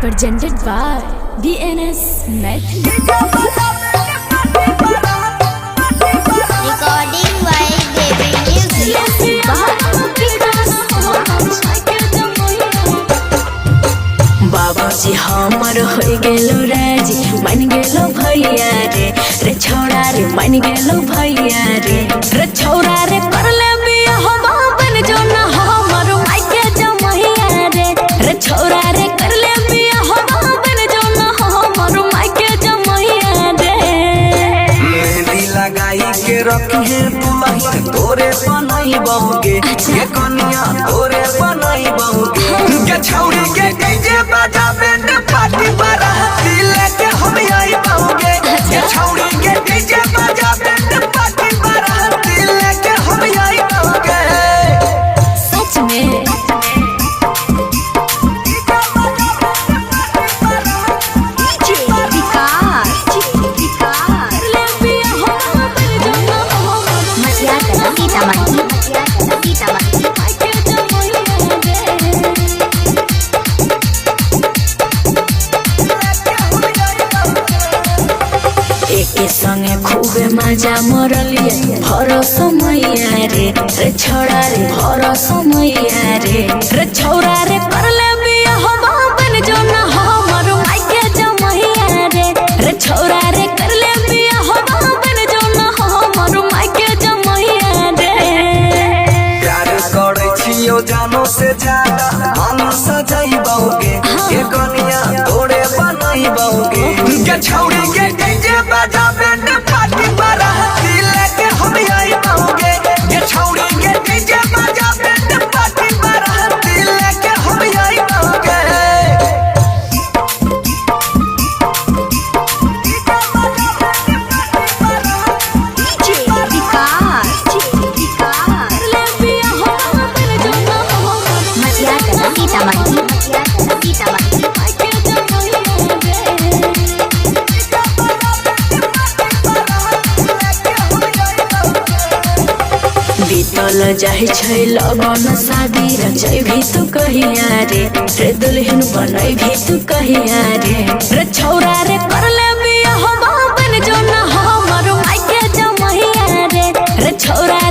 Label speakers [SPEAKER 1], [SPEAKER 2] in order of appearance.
[SPEAKER 1] presented by DNS Method.
[SPEAKER 2] Recording by Baby Music.
[SPEAKER 1] बाबूजी हमर हो गेलो राजी मन गेलो भैया रे छौड़ा रे मन गेलो भैया रे छौड़ा रे कर ले बिया हो बाबन जो ना हमर मायके जमैया रे छौड़ा रे कर ले बिया हो बाबन जो ना हमर मायके जमैया रे
[SPEAKER 3] मेहंदी लगाई के रखी है दुल्हन तोरे बनाई बहुगे ये कन्या तोरे बनाई बहुगे के छौरी के डीजे बजा बैंड पार्टी बाराती लेके हम आई बहुगे के छौरी के डीजे बजा बैंड पार्टी बाराती लेके हम आई बहुगे
[SPEAKER 1] सच में एके संगे खूबे मजा मरलिए भर समैया रे छौड़ा रे भर समैया रे छौड़ा रे कर ले बिया हो बाबन जो ना हमर मायके जमैया रे छौड़ा रे कर ले बिया हो बाबन जो ना हमर मायके जमैया रे
[SPEAKER 3] प्यार करे छियो जानो से ज्यादा मन सजाई बहुगे ये कन्या तोरे बनाई बहुगे के छौरी के डीजे बजा बैंड पार्टी बाराती लेके हम आई बहुगे के छौरी के डीजे बजा बैंड पार्टी बाराती लेके हम आई बहुगे
[SPEAKER 1] बीतल जाहि छै लगन शादी रचै भी तू कहिया रे दुल्हन बनै भी तू कहिया रे छौड़ा रे कर ले बिया हो बाबन जो ना हमर मायके जमैया रे छौड़ा